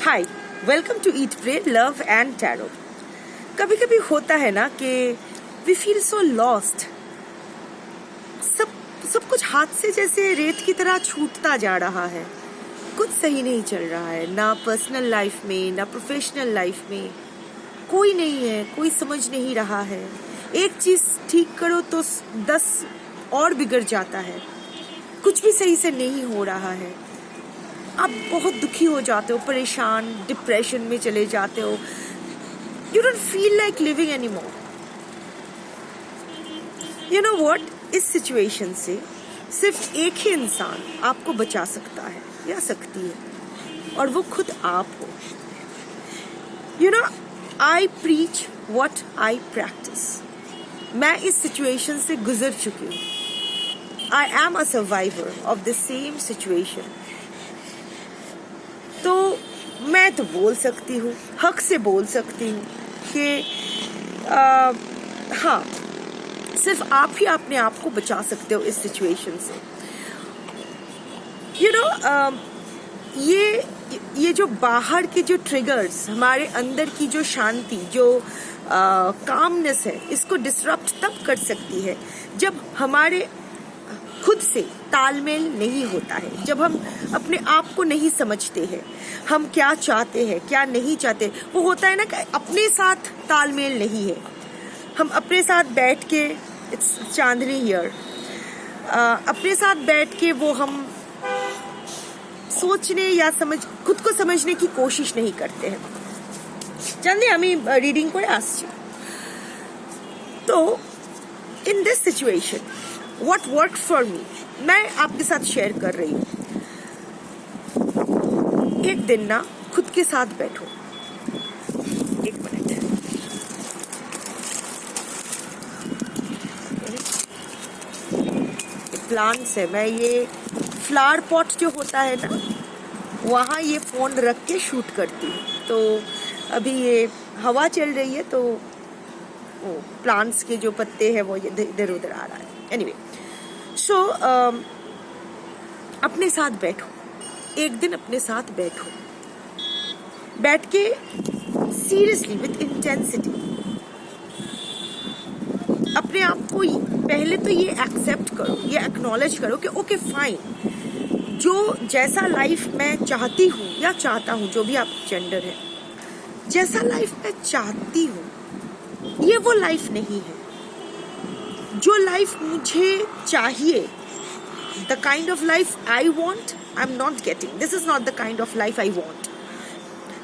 Hi, welcome to eat pray love and tarot. कभी कभी होता है ना कि वी फील सो लॉस्ट। सब कुछ हाथ से जैसे रेत की तरह छूटता जा रहा है। कुछ सही नहीं चल रहा है, ना पर्सनल लाइफ में ना प्रोफेशनल लाइफ में। कोई नहीं है, कोई समझ नहीं रहा है। एक चीज ठीक करो तो 10 और बिगड़ जाता है। कुछ भी सही से नहीं हो रहा है। आप बहुत दुखी हो जाते हो, परेशान, डिप्रेशन में चले जाते हो। You don't feel like living any more. You know what, इस सिचुएशन से सिर्फ एक ही इंसान आपको बचा सकता है या सकती है, और वो खुद आप हो। You know, I preach what I practice. मैं इस सिचुएशन से गुजर चुकी हूँ। I am a survivor of the same situation. तो मैं तो बोल सकती हूँ, हक से बोल सकती हूँ कि हाँ, सिर्फ आप ही अपने आप को बचा सकते हो इस सिचुएशन से। यू नो, ये जो बाहर के जो ट्रिगर्स, हमारे अंदर की जो शांति, जो कामनेस है, इसको डिसरप्ट तब कर सकती है जब हमारे खुद से तालमेल नहीं होता है, जब हम अपने आप को नहीं समझते हैं, हम क्या चाहते हैं क्या नहीं चाहते। वो होता है ना कि अपने साथ तालमेल नहीं है। हम अपने साथ बैठ के, इट्स चांदनी हियर, अपने साथ बैठ के वो हम सोचने या खुद को समझने की कोशिश नहीं करते हैं। चांदनी, আমি রিডিং করে আসছি। तो in this situation what worked for me, मैं आपके साथ शेयर कर रही हूँ। एक दिन ना खुद के साथ बैठो। एक मिनट, प्लांट्स है, मैं ये फ्लावर पॉट जो होता है ना, वहाँ ये फोन रख के शूट करती हूँ। तो अभी ये हवा चल रही है तो वो प्लांट्स के जो पत्ते हैं वो इधर उधर आ रहा है। एनीवे, सो अपने साथ बैठो। एक दिन अपने साथ बैठो, बैठ के सीरियसली विद इंटेंसिटी अपने आप को पहले तो ये एक्सेप्ट करो, ये एक्नॉलेज करो कि ओके फाइन, जो जैसा लाइफ मैं चाहती हूँ या चाहता हूँ, जो भी आप जेंडर है, जैसा लाइफ मैं चाहती हूँ ये वो लाइफ नहीं है। जो लाइफ मुझे चाहिए, the kind of life I want, I am not getting. This is not the kind of life I want.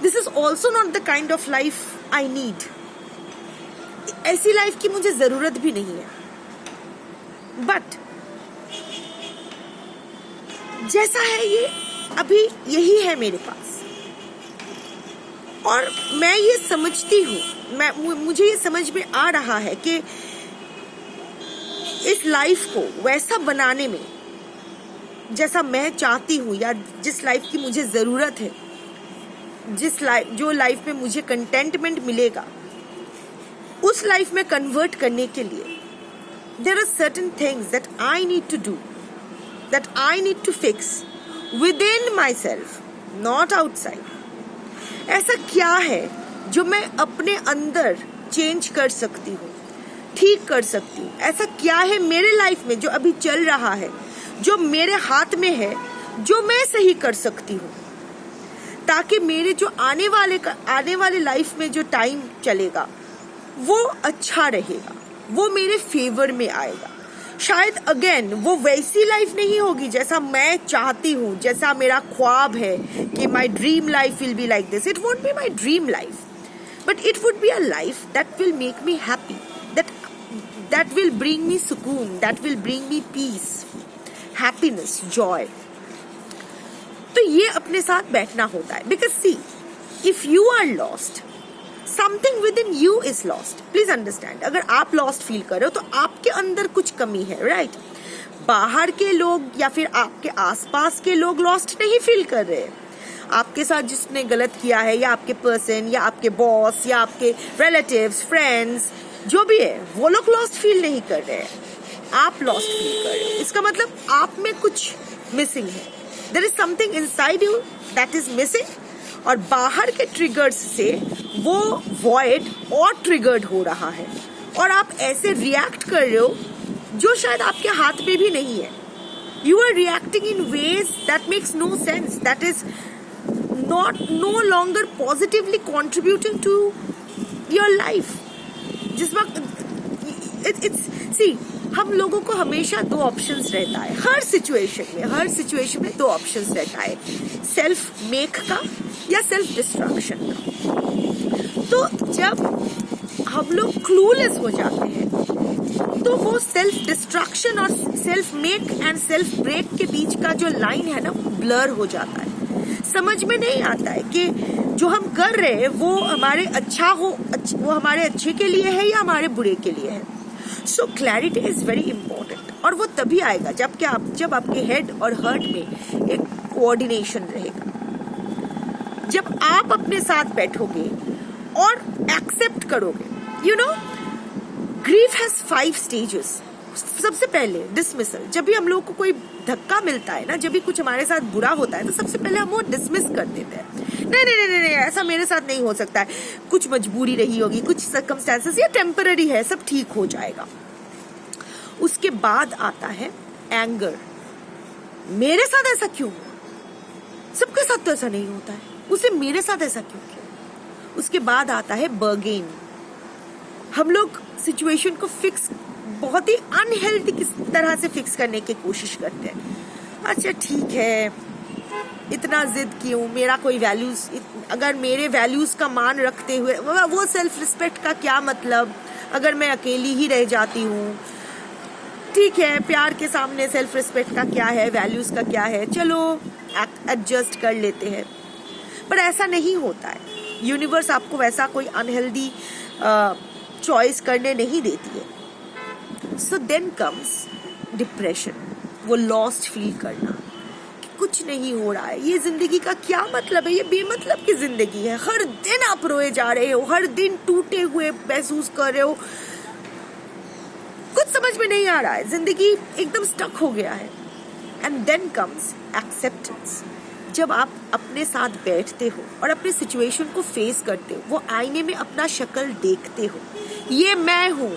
This is also not the kind of life I need. ऐसी life की मुझे जरूरत भी नहीं है। But जैसा है ये अभी यही है मेरे पास, और मैं ये समझती हूँ, मुझे ये समझ में आ रहा है कि इस लाइफ को वैसा बनाने में, जैसा मैं चाहती हूँ या जिस लाइफ की मुझे ज़रूरत है, जो लाइफ में मुझे कंटेंटमेंट मिलेगा, उस लाइफ में कन्वर्ट करने के लिए there are certain things that I need to do, that I need to fix within myself, not outside. ऐसा क्या है जो मैं अपने अंदर चेंज कर सकती हूँ, ठीक कर सकती हूँ? ऐसा क्या है मेरे लाइफ में जो अभी चल रहा है, जो मेरे हाथ में है, जो मैं सही कर सकती हूँ, ताकि मेरे जो आने वाले लाइफ में जो टाइम चलेगा वो अच्छा रहेगा, वो मेरे फेवर में आएगा। शायद अगेन वो वैसी लाइफ नहीं होगी जैसा मैं चाहती हूँ, जैसा मेरा ख्वाब है कि my dream life will be like this. It won't be my dream life, but it would be a life that will make me happy, that will bring me sukoon, that will bring me peace, happiness, joy. तो ये अपने साथ बैठना होता है। Because see, if you are lost, something within you is lost. Please understand, अगर आप lost feel कर रहे हो तो आपके अंदर कुछ कमी है, right? बाहर के लोग या फिर आपके आसपास के लोग lost नहीं feel कर रहे हैं। आपके साथ जिसने गलत किया है, या आपके पर्सन, या आपके बॉस, या आपके रिलेटिव्स, फ्रेंड्स, जो भी है, वो लोग लॉस्ट फील नहीं कर रहे हैं, आप लॉस्ट फील कर रहे हो। इसका मतलब आप में कुछ मिसिंग है। There is something inside you that is missing, और बाहर के ट्रिगर्स से वो वॉइड और ट्रिगर्ड हो रहा है और आप ऐसे रिएक्ट कर रहे हो जो शायद आपके हाथ में भी नहीं है. You are reacting in ways that makes no sense, that is no longer positively contributing to your life. जिस वक्त see, हम लोगों को हमेशा दो ऑप्शंस रहता है हर सिचुएशन में दो ऑप्शंस रहता है, सेल्फ मेक का या सेल्फ डिस्ट्रक्शन का. तो जब हम लोग क्लूलेस हो जाते हैं तो वो सेल्फ डिस्ट्रक्शन और self make and self break के बीच का जो लाइन है ना वो ब्लर हो जाता है. समझ में नहीं आता है कि जो हम कर रहे हैं वो हमारे वो हमारे अच्छे के लिए है या हमारे बुरे के लिए है. सो क्लैरिटी इज वेरी इंपॉर्टेंट और वो तभी आएगा जब आपके हेड और हार्ट में एक कोऑर्डिनेशन रहेगा. जब आप अपने साथ बैठोगे और एक्सेप्ट करोगे. Grief has 5 stages. सबसे पहले डिसमिसल. जब भी हम लोग को कोई धक्का मिलता है ना, जब भी कुछ हमारे साथ बुरा होता है तो सबसे पहले हम वो डिसमिस कर देते हैं. नहीं, ऐसा मेरे साथ नहीं हो सकता है, कुछ मजबूरी रही होगी, कुछ सर्कमस्टेंसेस, ये टेम्पररी है, सब ठीक हो जाएगा. उसके बाद आता है एंगर. मेरे साथ ऐसा क्यों हुआ? सबके साथ तो ऐसा नहीं होता है, उसे मेरे साथ ऐसा क्यों किया? उसके बाद आता है बर्गेन. हम लोग सिचुएशन को फिक्स बहुत ही अनहेल्दी किस तरह से फिक्स करने की कोशिश करते हैं. अच्छा ठीक है, इतना जिद क्यों, मेरा कोई वैल्यूज, अगर मेरे वैल्यूज का मान रखते हुए वो सेल्फ रिस्पेक्ट का क्या मतलब अगर मैं अकेली ही रह जाती हूँ. ठीक है, प्यार के सामने सेल्फ रिस्पेक्ट का क्या है, वैल्यूज का क्या है, चलो एडजस्ट कर लेते हैं. पर ऐसा नहीं होता है. यूनिवर्स आपको वैसा कोई अनहेल्दी चॉइस करने नहीं देती है. So then comes depression. वो लॉस्ट फील करना कि कुछ नहीं हो रहा है, ये जिंदगी का क्या मतलब है, ये बेमतलब की जिंदगी है. हर दिन आप रोए जा रहे हो, हर दिन टूटे हुए महसूस कर रहे हो, कुछ समझ में नहीं आ रहा है, जिंदगी एकदम स्टक हो गया है. And then comes acceptance. जब आप अपने साथ बैठते हो और अपने सिचुएशन को फेस करते हो, वो आईने में अपना शक्ल देखते हो, ये मैं हूँ,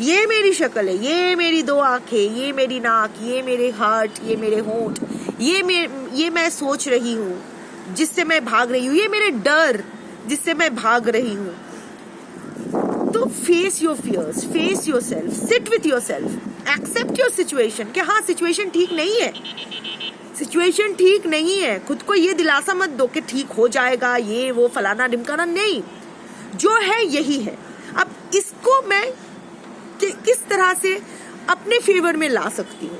ये मेरी शक्ल है, ये मेरी 2 आंखें, ये मेरी नाक, ये मेरे हार्ट, ये मेरे होंठ, ये मैं सोच रही हूँ जिससे मैं भाग रही हूँ, ये मेरे डर जिससे मैं भाग रही हूँ. तो face your fears, face yourself, sit with yourself, accept your situation कि हाँ सिचुएशन ठीक नहीं है, सिचुएशन ठीक नहीं है. खुद को ये दिलासा मत दो कि ठीक हो जाएगा, ये वो फलाना ढिमकाना, नहीं, जो है यही है. अब इसको मैं किस तरह से अपने फेवर में ला सकती हूँ?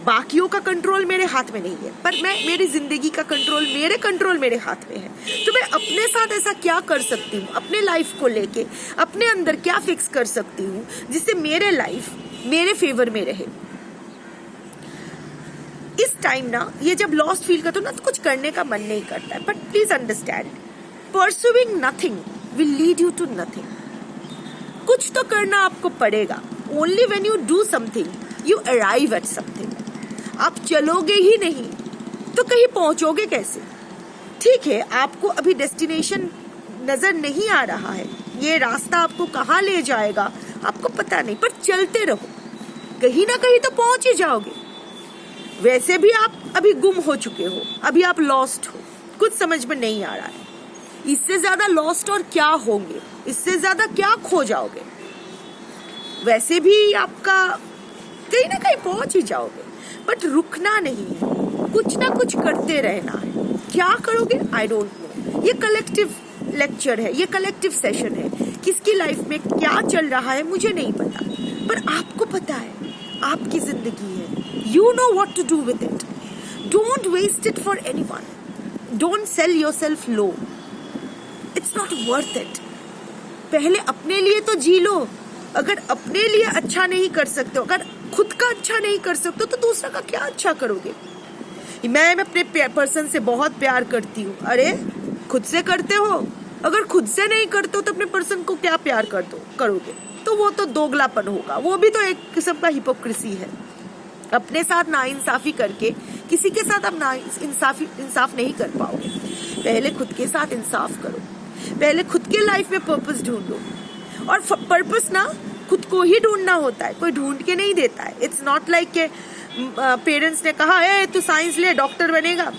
बाकियों का कंट्रोल मेरे हाथ में नहीं है, पर मेरी जिंदगी का कंट्रोल मेरे हाथ में है. तो मैं अपने साथ ऐसा क्या कर सकती हूँ, अपने लाइफ को लेके अपने अंदर क्या फिक्स कर सकती हूँ जिससे मेरे लाइफ मेरे फेवर में रहे. इस टाइम ना, ये जब लॉस्ट फील करते हो ना तो कुछ करने का मन नहीं करता है. But please understand, pursuing nothing will lead you to nothing. कुछ तो करना आपको पड़ेगा. Only when you do something you arrive at something. आप चलोगे ही नहीं तो कहीं पहुंचोगे कैसे? ठीक है, आपको अभी डेस्टिनेशन नजर नहीं आ रहा है, ये रास्ता आपको कहाँ ले जाएगा आपको पता नहीं, पर चलते रहो, कहीं ना कहीं तो पहुंच ही जाओगे. वैसे भी आप अभी गुम हो चुके हो, अभी आप लॉस्ट हो, कुछ समझ में नहीं आ रहा है. इससे ज्यादा लॉस्ट और क्या होंगे, इससे ज्यादा क्या खो जाओगे? वैसे भी आपका कहीं ना कहीं पहुंच ही जाओगे. बट रुकना नहीं है, कुछ ना कुछ करते रहना है. क्या करोगे आई डोंट नो. ये कलेक्टिव लेक्चर है, ये कलेक्टिव सेशन है. किसकी लाइफ में क्या चल रहा है मुझे नहीं पता, पर आपको पता है, आपकी जिंदगी है. You know what to do with it. Don't waste it for anyone. Don't sell yourself low. It's not worth it. पहले अपने लिए तो जी लो. अगर अपने लिए अच्छा नहीं कर सकते हो, अगर खुद का अच्छा नहीं कर सकते हो, तो दूसरा का क्या अच्छा करोगे? मैं अपने पर्सन से बहुत प्यार करती हूँ. अरे खुद से करते हो, अगर खुद से नहीं करते हो तो अपने पर्सन को क्या प्यार करोगे? तो वो तो दोगलापन होगा, वो भी तो एक किस्म का हिपोक्रेसी है. अपने साथ नाइंसाफी करके किसी के साथ आप इंसाफ नहीं कर पाओगे. पहले खुद के साथ इंसाफ करो, पहले खुद के लाइफ में पर्पस ढूंढो। और पर्पस ना खुद को ही ढूंढना होता है, कोई ढूंढ के नहीं देता है। इट्स नॉट लाइक के पेरेंट्स ने कहा ए तू साइंस ले डॉक्टर बनेगा।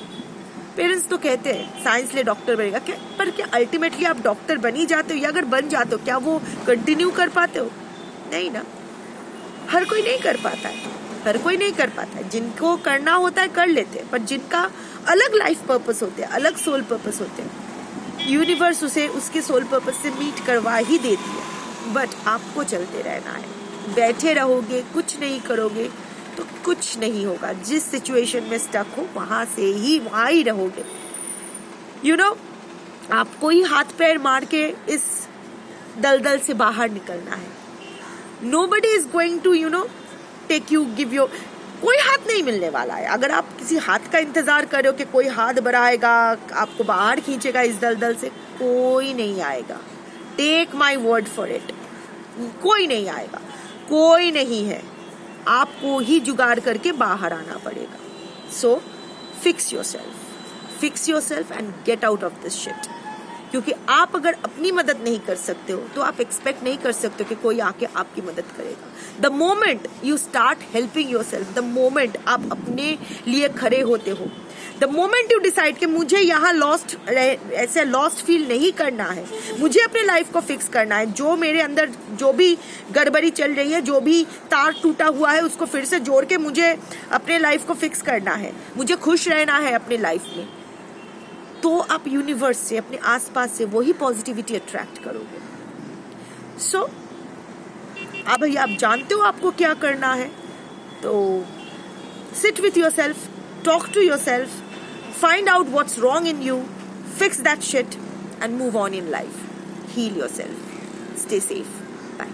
पेरेंट्स तो कहते हैं साइंस ले डॉक्टर बनेगा, क्या पर क्या अल्टीमेटली आप डॉक्टर बन ही जाते हो, या अगर बन जाते हो क्या वो कंटिन्यू कर पाते हो? नहीं ना, हर कोई नहीं कर पाता है, हर कोई नहीं कर पाता है। जिनको करना होता है कर लेते हैं, पर जिनका अलग लाइफ पर्पस होते हैं, अलग सोल पर्पस होते हैं, यूनिवर्स उसे उसके सोल पर्पस से मीट करवा ही देती है। बट आपको चलते रहना है। बैठे रहोगे, कुछ नहीं करोगे तो कुछ नहीं होगा। जिस सिचुएशन में स्टक हो वहां ही रहोगे। यू नो, आपको ही हाथ पैर मार के इस दलदल से बाहर निकलना है। Nobody is going to take you, give you, कोई हाथ नहीं मिलने वाला है। अगर आप किसी हाथ का इंतजार कर रहे हो कि कोई हाथ बढ़ाएगा, आपको बाहर खींचेगा इस दलदल से, कोई नहीं आएगा। Take my word for it, कोई नहीं आएगा, कोई नहीं है। आपको ही जुगाड़ करके बाहर आना पड़ेगा। So fix your self and get out of this shit. क्योंकि आप अगर अपनी मदद नहीं कर सकते हो तो आप एक्सपेक्ट नहीं कर सकते हो कि कोई आके आपकी मदद करेगा। The moment you start helping your self, the moment आप अपने लिए खड़े होते हो, द मोमेंट यू डिसाइड कि मुझे यहाँ ऐसे लॉस्ट फील नहीं करना है, मुझे अपने लाइफ को फिक्स करना है, जो मेरे अंदर जो भी गड़बड़ी चल रही है, जो भी तार टूटा हुआ है, उसको फिर से जोड़ के मुझे अपने लाइफ को फिक्स करना है, मुझे खुश रहना है अपने लाइफ में, तो आप यूनिवर्स से, अपने आसपास से वही पॉजिटिविटी अट्रैक्ट करोगे। सो अब भाई आप जानते हो आपको क्या करना है, तो sit with yourself, talk to yourself, find out what's wrong in you, fix that shit and move on in life, heal yourself, stay safe, bye.